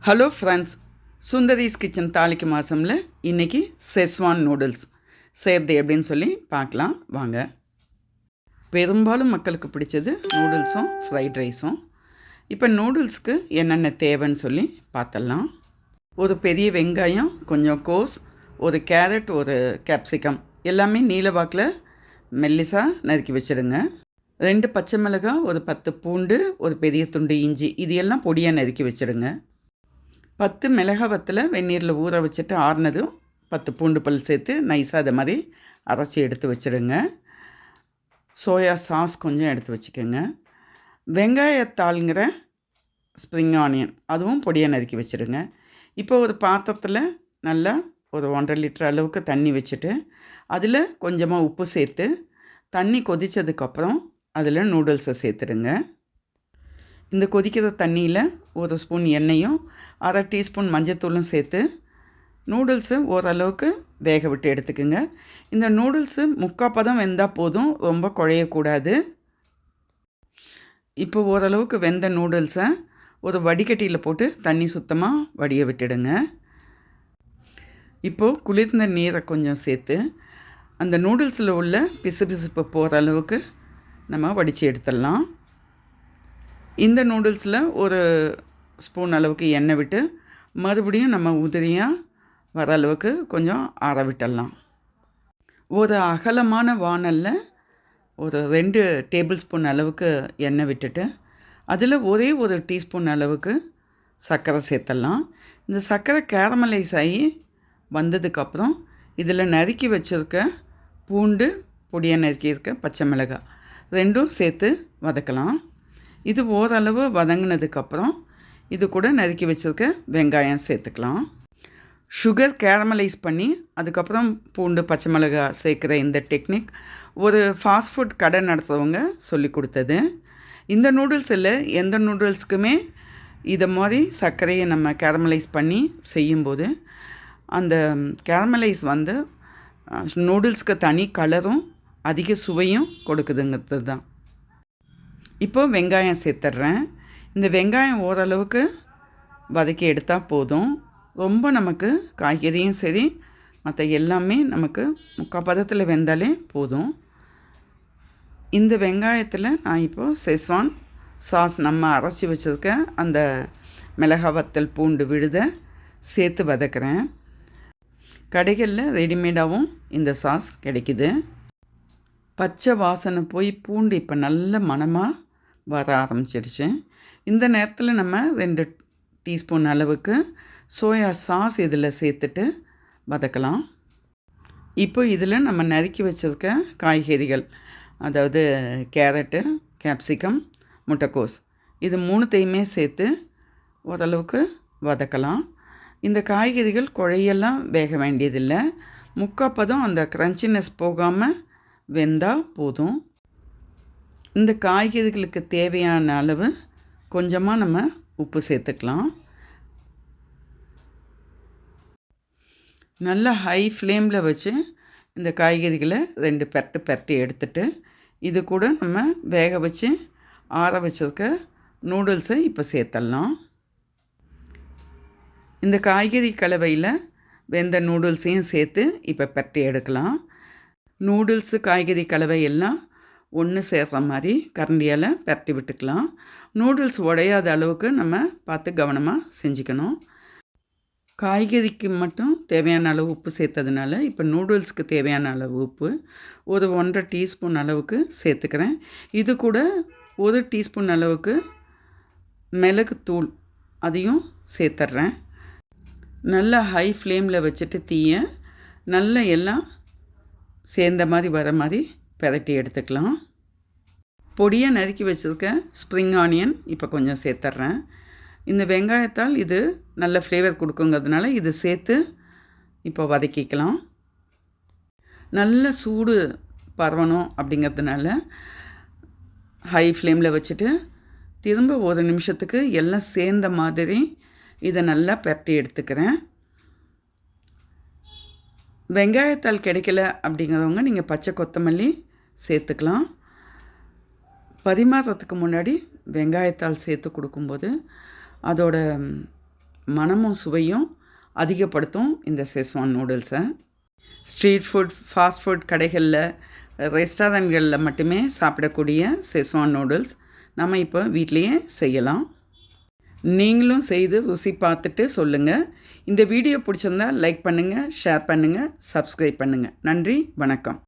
Hello friends, Sundari's kitchen தாளிக்கு மாதமில் இன்றைக்கி schezwan noodles செய்கிறது எப்படின்னு சொல்லி பார்க்கலாம் வாங்க. பெரும்பாலும் மக்களுக்கு பிடிச்சது நூடுல்ஸும் ஃப்ரைட் ரைஸும். இப்போ நூடுல்ஸ்க்கு என்னென்ன தேவைன்னு சொல்லி பார்த்துடலாம். ஒரு பெரிய வெங்காயம், கொஞ்சம் கோஸ், ஒரு கேரட், ஒரு கேப்சிகம் எல்லாமே நீலவாக்கில் மெல்லிசாக நறுக்கி வச்சுடுங்க. 2 பச்சை மிளகாய், ஒரு 10 பூண்டு, ஒரு பெரிய துண்டு இஞ்சி இது எல்லாம் பொடியாக நறுக்கி வச்சுடுங்க. 10 மிளகாய் வத்தலை வெந்நீரில் ஊற வச்சுட்டு ஆறுனதும் 10 பூண்டு பல் சேர்த்து நைஸாக அதை மாதிரி அரைச்சி எடுத்து வச்சுடுங்க. சோயா சாஸ் கொஞ்சம் எடுத்து வச்சுக்கோங்க. வெங்காயத்தாளுங்கிற ஸ்ப்ரிங் ஆனியன் அதுவும் பொடியாக நறுக்கி வச்சுடுங்க. இப்போ ஒரு பாத்திரத்தில் நல்லா ஒரு 1.5 லிட்டர் அளவுக்கு தண்ணி வச்சுட்டு அதில் கொஞ்சமாக உப்பு சேர்த்து தண்ணி கொதித்ததுக்கப்புறம் அதில் நூடுல்ஸை சேர்த்துடுங்க. இந்த கொதிக்கிற தண்ணியில் ஒரு ஸ்பூன் எண்ணெயும் 1/2 டீஸ்பூன் மஞ்சத்தூளும் சேர்த்து நூடுல்ஸு ஓரளவுக்கு வேக விட்டு எடுத்துக்குங்க. இந்த நூடுல்ஸு 3/4 பதம் வெந்தால் போதும், ரொம்ப குழையக்கூடாது. இப்போ ஓரளவுக்கு வெந்த நூடுல்ஸை ஒரு வடிகட்டியில் போட்டு தண்ணி சுத்தமாக வடிய விட்டுடுங்க. இப்போது குளிர்ந்த நீரை கொஞ்சம் சேர்த்து அந்த நூடுல்ஸில் உள்ள பிசுபிசுப்பு போகிற அளவுக்கு நம்ம வடித்து எடுத்துடலாம். இந்த நூடுல்ஸில் ஒரு ஸ்பூன் அளவுக்கு எண்ணெய் விட்டு மறுபடியும் நம்ம உதிரியாக வர அளவுக்கு கொஞ்சம் ஆற விட்டுடலாம். ஒரு அகலமான வாணலில் ஒரு 2 டேபிள் ஸ்பூன் அளவுக்கு எண்ணெய் விட்டுட்டு அதில் ஒரே ஒரு டீஸ்பூன் அளவுக்கு சர்க்கரை சேர்த்துடலாம். இந்த சர்க்கரை கேரமலைஸ் ஆகி வந்ததுக்கப்புறம் இதில் நறுக்கி வச்சுருக்க பூண்டு, பொடியாக நறுக்கியிருக்க பச்சை மிளகாய் 2ம் சேர்த்து வதக்கலாம். இது ஓரளவு வதங்கினதுக்கப்புறம் இது கூட நறுக்கி வச்சுருக்க வெங்காயம் சேர்த்துக்கலாம். சுகர் கேரமலைஸ் பண்ணி அதுக்கப்புறம் பூண்டு, பச்சை மிளகாய் சேர்க்குற இந்த டெக்னிக் ஒரு ஃபாஸ்ட் ஃபுட் கடை நடத்துகிறவங்க சொல்லி கொடுத்தது. இந்த நூடுல்ஸில் எந்த நூடுல்ஸுக்குமே இதை மாதிரி சர்க்கரையை நம்ம கேரமலைஸ் பண்ணி செய்யும்போது அந்த கேரமலைஸ் வந்து நூடுல்ஸ்க்கு தனி கலரும் அதிக சுவையும் கொடுக்குதுங்கிறது தான். இப்போது வெங்காயம் சேர்த்துட்றேன். இந்த வெங்காயம் ஓரளவுக்கு வதக்கி எடுத்தால் போதும். ரொம்ப நமக்கு காய்கறியும் சரி மற்ற எல்லாமே நமக்கு 3/4 பதத்தில் வெந்தாலே போதும். இந்த வெங்காயத்தில் நான் இப்போது செஸ்வான் சாஸ் நம்ம அரைச்சி வச்சுருக்க அந்த மிளகாய் வத்தல், பூண்டு விழுதை சேர்த்து வதக்கிறேன். கடைகளில் ரெடிமேடாகவும் இந்த சாஸ் கிடைக்குது. பச்சை வாசனை போய் பூண்டு இப்போ நல்ல மணமாக வர ஆரம்பிச்சிடுச்சு. இந்த நேரத்தில் நம்ம 2 டீஸ்பூன் அளவுக்கு சோயா சாஸ் இதில் சேர்த்துட்டு வதக்கலாம். இப்போ இதில் நம்ம நறுக்கி வச்சுருக்க காய்கறிகள், அதாவது கேரட்டு, கேப்சிகம், முட்டைக்கோஸ் இது 3த்தையுமே சேர்த்து ஓரளவுக்கு வதக்கலாம். இந்த காய்கறிகள் குழையெல்லாம் வேக வேண்டியதில்லை. 3/4 பதம் அந்த க்ரன்ச்சினஸ் போகாமல் வெந்தால் போதும். இந்த காய்கறிகளுக்கு தேவையான அளவு கொஞ்சமாக நம்ம உப்பு சேர்த்துக்கலாம். நல்லா ஹை ஃப்ளேமில் வச்சு இந்த காய்கறிகளை 2 பெரட்டி எடுத்துட்டு இது கூட நம்ம வேக வச்சு ஆற வச்சுருக்க நூடுல்ஸை இப்போ சேர்த்துடலாம். இந்த காய்கறி கலவையில் வெந்த நூடுல்ஸையும் சேர்த்து இப்போ பெரட்டி எடுக்கலாம். நூடுல்ஸு காய்கறி கலவை எல்லாம் ஒன்று சேர்கிற மாதிரி கரண்டியால் பெரட்டி விட்டுக்கலாம். நூடுல்ஸ் உடையாத அளவுக்கு நம்ம பார்த்து கவனமாக செஞ்சுக்கணும். காய்கறிக்கு மட்டும் தேவையான அளவு உப்பு சேர்த்ததுனால இப்போ நூடுல்ஸுக்கு தேவையான அளவு உப்பு ஒரு 1.5 டீஸ்பூன் அளவுக்கு சேர்த்துக்கிறேன். இது கூட 1 டீஸ்பூன் அளவுக்கு மிளகுத்தூள் அதையும் சேர்த்துட்றேன். நல்லா ஹை ஃப்ளேமில் வச்சுட்டு தீயை நல்லா எல்லாம் சேர்ந்த மாதிரி வர மாதிரி பெரட்டி எடுத்துக்கலாம். பொடியாக நறுக்கி வச்சுருக்க ஸ்ப்ரிங் ஆனியன் இப்போ கொஞ்சம் சேர்த்துட்றேன். இந்த வெங்காயத்தால் இது நல்ல ஃப்ளேவர் கொடுக்குங்கிறதுனால இது சேர்த்து இப்போ வதக்கிக்கலாம். நல்ல சூடு பரவணும் அப்படிங்கிறதுனால ஹை ஃப்ளேமில் வச்சுட்டு திரும்ப 1 நிமிஷத்துக்கு எல்லாம் சேர்ந்த மாதிரி இதை நல்லா பெரட்டி எடுத்துக்கிறேன். வெங்காயத்தால் கிடைக்கல அப்படிங்கிறவங்க நீங்கள் பச்சை கொத்தமல்லி சேர்த்துக்கலாம். பரிமாறத்துக்கு முன்னாடி வெங்காயத்தால் சேர்த்து கொடுக்கும்போது அதோட மணமும் சுவையும் அதிகப்படுத்தும் இந்த செஸ்வான் நூடுல்ஸை. ஸ்ட்ரீட் ஃபுட், ஃபாஸ்ட் ஃபுட் கடைகளில், ரெஸ்டாரண்ட்களில் மட்டுமே சாப்பிடக்கூடிய செஸ்வான் நூடுல்ஸ் நம்ம இப்போ வீட்டிலையே செய்யலாம். நீங்களும் செய்து ருசி பார்த்துட்டு சொல்லுங்கள். இந்த வீடியோ பிடிச்சிருந்தா லைக் பண்ணுங்கள், ஷேர் பண்ணுங்கள், சப்ஸ்கிரைப் பண்ணுங்கள். நன்றி, வணக்கம்.